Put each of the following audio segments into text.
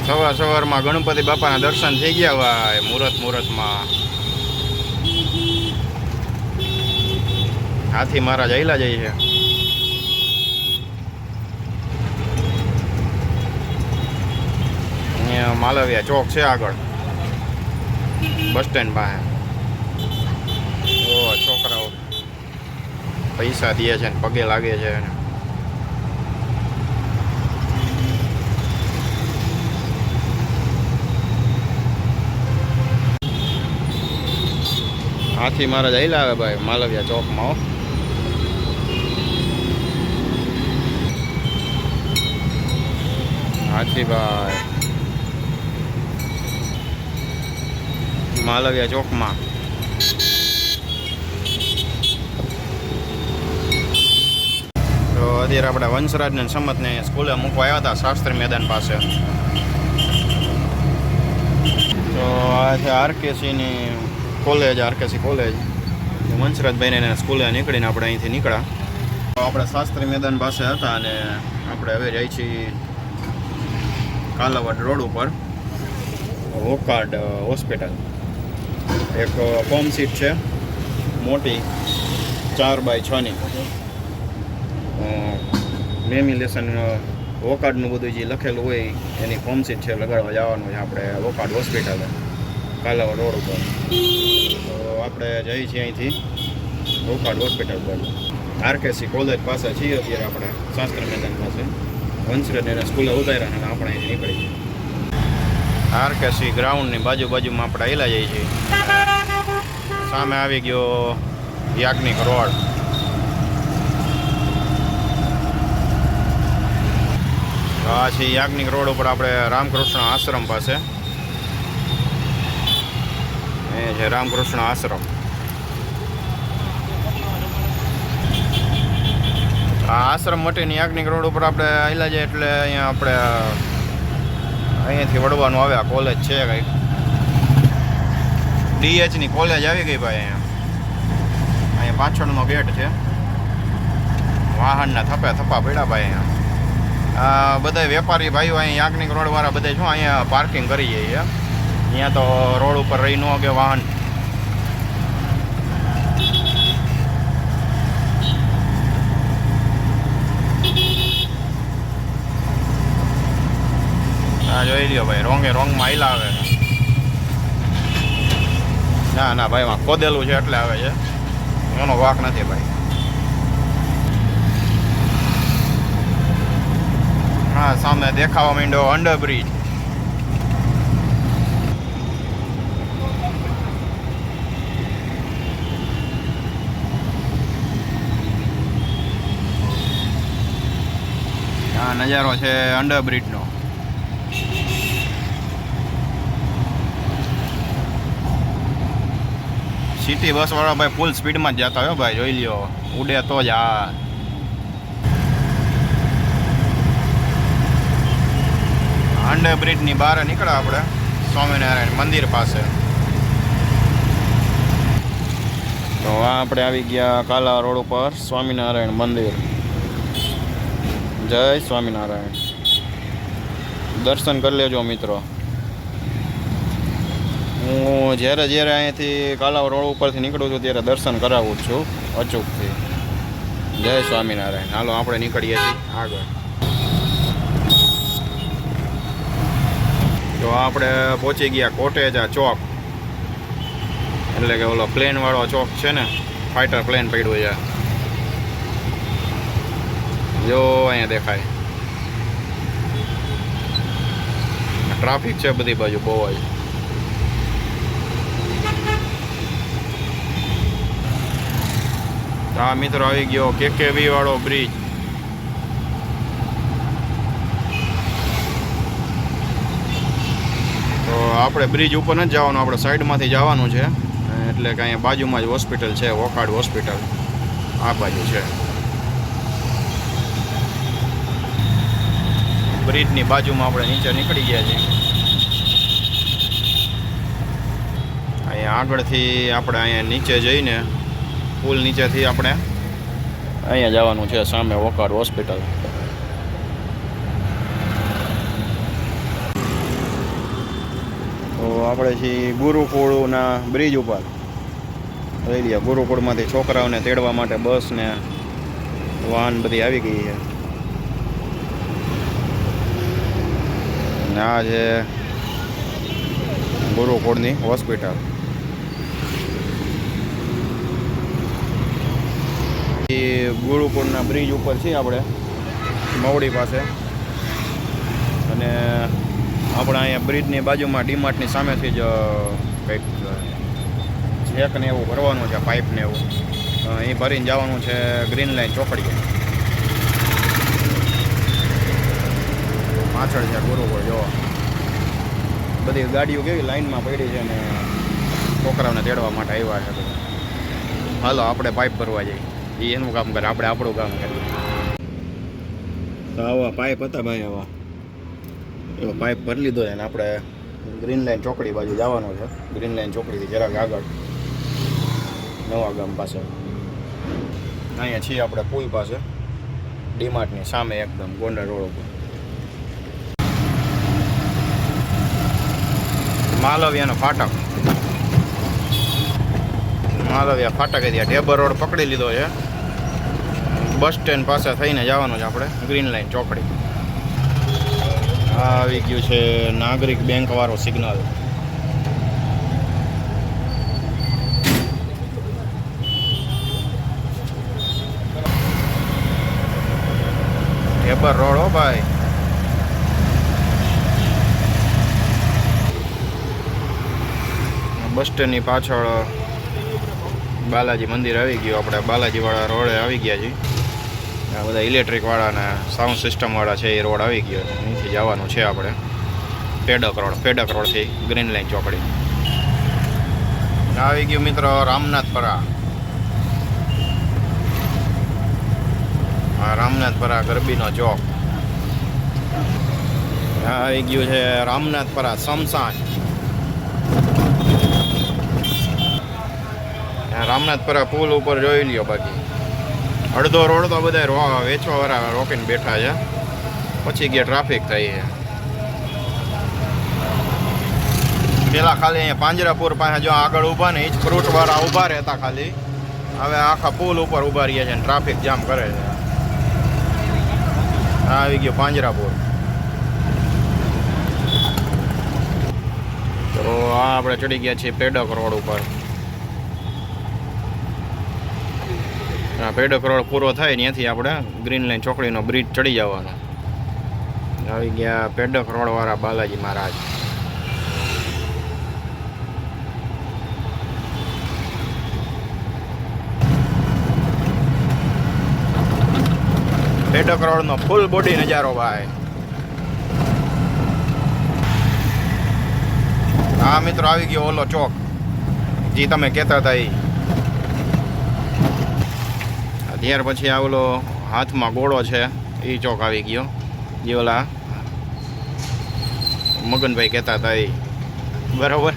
સવારમાં ગણપતિ બાપાના દર્શન થઈ ગયા ભાઈ મુહૂર્તમાં. હાથી મહારાજ આયલા જાય છે. અહીંયા માલવિયા ચોક છે આગળ બસ સ્ટેન્ડ પાસે. છોકરાઓ પૈસા દે છે ને પગે લાગે છે. હાથી મહારાજ આયલા આવે ભાઈ માલવિયા ચોકમાં. હાથીભાઈ માલવિયા ચોકમાં. તો અત્યારે આપણે વંશરાજને સમતને સ્કૂલે મૂકવા આવ્યા હતા શાસ્ત્રી મેદાન પાસે. તો આ છે આરકેસીની કોલેજ, આરકેસી કોલેજ. વંશરાજભાઈને સ્કૂલે નીકળીને આપણે અહીંથી નીકળ્યા. તો આપણે શાસ્ત્રી મેદાન પાસે હતા અને આપણે હવે જઈએ છીએ કાલાવડ રોડ ઉપર વોકાર્ડ હોસ્પિટલ. એક ફોર્મ સીટ છે મોટી 4x6ની. લેમિનેશન વોકાર્ડનું બધું જે લખેલું હોય એની ફોર્મ સીટ છે, લગાડવા જવાનું છે આપણે વોકાર્ડ હોસ્પિટલ કાલાવડ રોડ ઉપર. તો આપણે જઈએ છીએ અહીંથી વોકાર્ડ હોસ્પિટલ પર. આરકેસી કોલેજ પાસે છીએ અત્યારે આપણે શાસ્ત્રી મેદાન પાસે. વંશરાજ એને સ્કૂલે ઉતાર્યા અને આપણે અહીંથી નીકળી છીએ. આરકેસી ગ્રાઉન્ડની બાજુમાં આપણે આવેલા જઈએ છીએ. સામે આવી ગયો યાજ્ઞિક રોડ. આ છે યાજ્ઞિક રોડ ઉપર આપણે રામકૃષ્ણ આશ્રમ પાસે. એ છે રામકૃષ્ણ આશ્રમ. આ આશ્રમ માટેની યાજ્ઞિક રોડ ઉપર આપણે આવેલા છે એટલે અહીંયા આપણે અહીંયાથી વળવાનું આવે. આ કોલેજ છે કંઈક DHની કોલેજ આવી ગઈ ભાઈ. અહીંયા પાછળનો ગેટ છે. વાહનના થપ્પા પડ્યા ભાઈ. અહીંયા બધા વેપારી ભાઈઓ અહીંયા યાજ્ઞિક રોડવાળા બધા શું અહીંયા પાર્કિંગ કરી જાય. અહીંયા તો રોડ ઉપર રહી ન કે વાહન. હા જોઈ લ્યો ભાઈ, રોંગમાં આયલા આવે. ના ભાઈ માં ખોદેલું છે એટલે આવે છે, એનો વાંક નથી ભાઈ. હા સામે દેખાવા માંડ્યો અંડરબ્રિજ. આ નજારો છે અંડરબ્રિજનો. સિટી બસ વાળા ભાઈ ફૂલ સ્પીડમાં જ જતા હોય ભાઈ, જોઈ લ્યો. ઉડે તો જ. આ અંડરબ્રિજની બહાર નીકળ્યા આપણે સ્વામિનારાયણ મંદિર પાસે. તો આ આપણે આવી ગયા કાલા રોડ ઉપર સ્વામિનારાયણ મંદિર. જય સ્વામિનારાયણ. દર્શન કરી લેજો મિત્રો. હું જ્યારે અહીંયાથી કાલા રોડ ઉપરથી નીકળું છું ત્યારે દર્શન કરાવું છું અચૂકથી. જય સ્વામિનારાયણ. હાલો આપણે નીકળીએ છીએ આગળ. તો આપણે પહોંચી ગયા કોટેજા ચોક, એટલે કે ઓલો પ્લેન વાળો ચોક છે ને, ફાઇટર પ્લેન પડ્યું છે. જો અહીંયા દેખાય. ટ્રાફિક છે બધી બાજુ બહુ જ. આ મિત્રો આવી ગયો KKV વાળો બ્રિજ. તો આપણે બ્રિજ ઉપર નથી જવાનું, આપણે સાઈડમાંથી જવાનું છે. એટલે કે અહીંયા બાજુમાં જ હોસ્પિટલ છે, વોકાર્ડ હોસ્પિટલ આ બાજુ છે. બ્રિજની બાજુમાં આપણે નીચે નીકળી ગયા છીએ. અહીંયા આગળથી આપણે અહીંયા નીચે જઈને પુલ નીચેથી આપણે અહીંયા જવાનું છે સામે વોકાર્ડ હોસ્પિટલ. આપણે છીએ ગુરુકુળના બ્રિજ ઉપર. લઈ લઈએ ગુરુકુળમાંથી છોકરાઓને તેડવા માટે બસ ને વાહન બધી આવી ગઈ છે. આ છે ગુરુકુળની હોસ્પિટલ. એ ગુરુકુળના બ્રિજ ઉપર છીએ આપણે મવડી પાસે. અને આપણે અહીંયા બ્રિજની બાજુમાં ડીમાર્ટની સામેથી જ કંઈક ચેક ને એવું ભરવાનું છે, પાઇપ ને એવું. એ ભરીને જવાનું છે ગ્રીન લાઈન ચોકડીએ. પાછળ છે ગુરુકુળ. જો બધી ગાડીઓ કેવી લાઈનમાં પડી છે ને છોકરાઓને તેડવા માટે આવ્યા છે. હાલો આપણે પાઇપ ભરવા જઈએ. એ એનું કામ કરે, આપણે આપણું કામ કરીએ. તો આવા પાઇપ હતા ભાઈ, આવા એવો પાઇપ ભરી લીધો છે. અને આપણે ગ્રીન લાઈન ચોકડી બાજુ જવાનું છે. ગ્રીન લાઈન ચોકડીથી જરાક આગળ નવા ગામ પાસે. અહીંયા છીએ આપણે પુલ પાસે, ડીમાર્ટની સામે એકદમ ગોંડલ રોડ ઉપર. માલવિયાનો ફાટક, માલવિયા ફાટક ત્યાં ઢેબર રોડ પકડી લીધો છે. બસ સ્ટેન્ડ પાસે થઈને જવાનું છે આપણે ગ્રીન લાઈન ચોકડી. આ આવી ગયું છે નાગરિક બેંક વાળો સિગ્નલ. ઢેબર રોડ હો ભાઈ. બસ સ્ટેન્ડની પાછળ બાલાજી મંદિર આવી ગયું. આપણે બાલાજીવાળા રોડે આવી ગયા છીએ. આ બધા ઇલેક્ટ્રિકવાળા ને સાઉન્ડ સિસ્ટમવાળા છે એ રોડ આવી ગયો. અહીંથી જવાનું છે આપણે પેડક રોડ. પેડક રોડથી ગ્રીન લાઈન ચોકડી આવી ગયું મિત્રો રામનાથપરા. આ રામનાથપરા ગરબીનો ચોક. આવી ગયું છે રામનાથપરા સ્મશાન. રામનાથપરા પુલ ઉપર જોઈ લ્યો. બાકી અડધો રોડ તો બધા વેચવાવાળા રોકીને બેઠા છે. પછી ગયા ટ્રાફિક થઈ છે. પેલા ખાલી અહીંયા પાંજરાપુર પાસે જો આગળ ઊભા ને એ જ ફ્રૂટવાળા ઊભા રહેતા ખાલી. હવે આખા પુલ ઉપર ઊભા રહ્યા છે ને ટ્રાફિક જામ કરે છે. આવી ગયો પાંજરાપુર. તો આ આપણે ચડી ગયા છીએ પેડક રોડ ઉપર. પેડક રોડ પૂરો થાય ત્યાંથી આપણે ગ્રીન લાઈન ચોકડીનો બ્રિજ ચડી જવાનો. આવી ગયા પેડક રોડ વાળા બાલાજી મહારાજ. પેડક રોડનો ફૂલ બોડી નજારો ભાઈ. હા મિત્રો આવી ગયો ઓલો ચોક જે તમે કહેતા હતા એ. ત્યાર પછી આ ઓલો હાથમાં ગોળો છે એ ચોક આવી ગયો. જે ઓલા મગનભાઈ કહેતા હતા એ. બરાબર.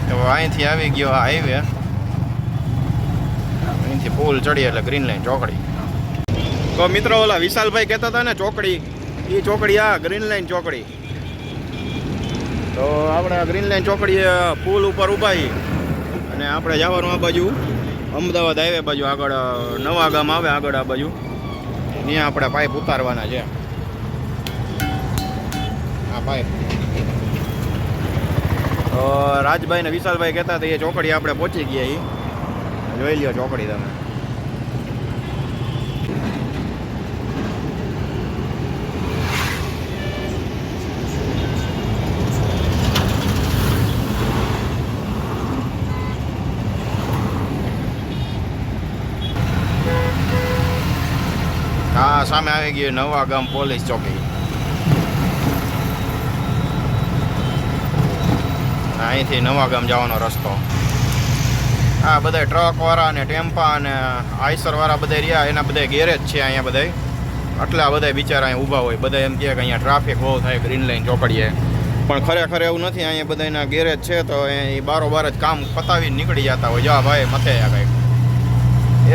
હવે અહીંથી આવી ગયો આ હાઈવે. અહીંથી પુલ ચડી એટલે ગ્રીન લાઈન ચોકડી. તો મિત્રો ઓલા વિશાલભાઈ કહેતા હતા ને ચોકડી, એ ચોકડી આ ગ્રીન લાઈન ચોકડી. તો આપણે આ ગ્રીન લાઈન ચોકડી પુલ ઉપર ઊભા છીએ. અને આપણે જવાનું આ બાજુ અમદાવાદ હાઈવે બાજુ. આગળ નવા ગામ આવે આગળ આ બાજુ. ત્યાં આપણે પાઇપ ઉતારવાના છે. આ પાઇપ રાજભાઈ ને વિશાલભાઈ કહેતા હતા એ ચોકડી આપણે પહોંચી ગયા. એ જોઈ લ્યો ચોકડી તમે. હા સામે આવી ગયું નવા ગામ પોલીસ ચોકી. અહીંથી નવા ગામ જવાનો રસ્તો. હા બધા ટ્રકવાળા ને ટેમ્પા અને આઈસરવાળા બધા રહ્યા એના બધા ગેરેજ છે અહીંયા બધા. આટલા બધા બિચારા અહીં ઊભા હોય. બધા એમ કહે કે અહીંયા ટ્રાફિક બહુ થાય ગ્રીન લાઈન ચોકડીએ. પણ ખરેખર એવું નથી. અહીંયા બધાના ગેરેજ છે તો એ બારોબાર જ કામ પતાવીને નીકળી જતા હોય. જા ભાઈ મથે કંઈક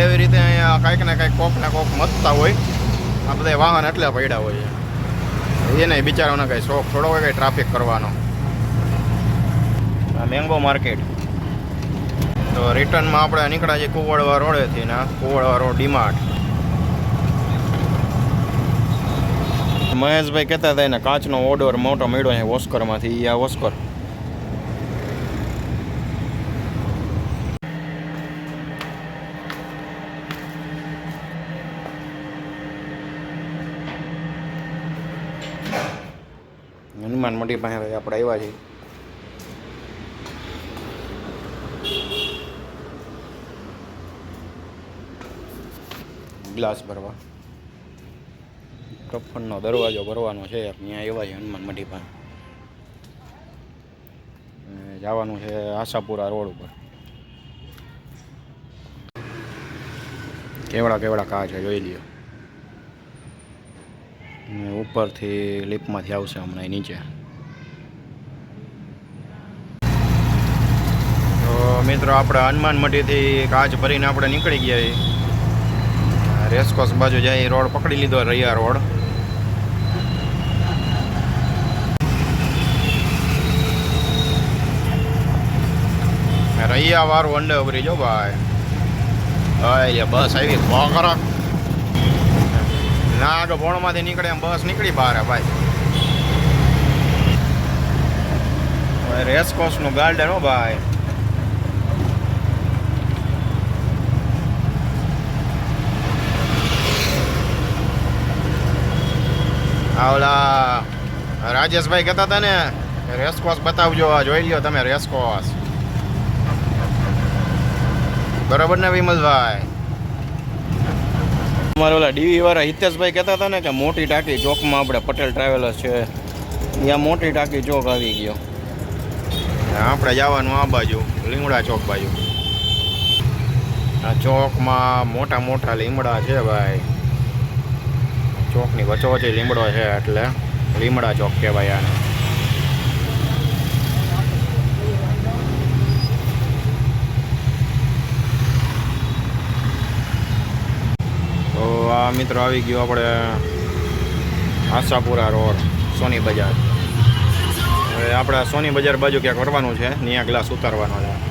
એવી રીતે અહીંયા કંઈક ને કંઈક કોક ને કોક મથતા હોય. આ બધા વાહન એટલે પડ્યા હોય. એને બિચારાઓને કંઈ શોખ થોડો હોય કંઈ ટ્રાફિક કરવાનો. આ મેંગો માર્કેટ. તો રિટર્નમાં આપણે નીકળ્યા છીએ કુવળવા રોડેથી ને કુવળવા રોડ ડીમાર્ટ. મહેશભાઈ કહેતા હતા એને કાચનો ઓર્ડર મોટો મળ્યો છે ઓસ્કરમાંથી. આ ઓસ્કર હનુમાન મંડી પાસે આપણે આવ્યા છીએ. ગ્લાસ ભરવા કફનનો દરવાજો ભરવાનો છે. અહીંયા આવ્યા છે હનુમાન મંડી પાસે. જવાનું છે આશાપુરા રોડ ઉપર. કેવડા કેવડા કા છે જોઈ લ્યો. ઉપરથી લિફ્ટમાંથી આવશે હમણાં નીચે. તો મિત્રો આપણે હનુમાન મંડીથી કાચ ભરીને આપણે નીકળી ગયા છીએ. રેસકોર્સ બાજુ જાય રોડ પકડી લીધો, રૈયા રોડ. રૈયા વાળું અંડે ઉભરી જો ભાઈ. હા બસ આવી કરો ના આગળ ભોણમાંથી નીકળે એમ બસ નીકળી બહાર ભાઈ. રેસકોર્સનું ગાર્ડન હો ભાઈ. ઓલા રાજેશભાઈ કહેતા હતા ને રેસકોર્સ બતાવજો, જોઈ લ્યો તમે રેસકોર્સ. બરાબર ને વિમલભાઈ? અમારે ઓલા ડીવી વાળા હિતેશભાઈ કહેતા હતા ને કે મોટી ટાંકી ચોકમાં આપણે પટેલ ટ્રાવેલર્સ છે ત્યાં મોટી ટાંકી ચોક આવી ગયો. આપણે જવાનું આ બાજુ લીમડા ચોક બાજુ. આ ચોકમાં મોટા મોટા લીમડા છે ભાઈ. ચોકની વચ્ચોવચ્ચે લીમડો છે એટલે લીમડા ચોક કહેવાય આને. તો આ મિત્રો આવી ગયો આપણે આશાપુરા રોડ સોની બજાર. હવે આપણે સોની બજાર બાજુ ક્યાંક કરવાનું છે, ત્યાં ગ્લાસ ઉતારવાનો છે.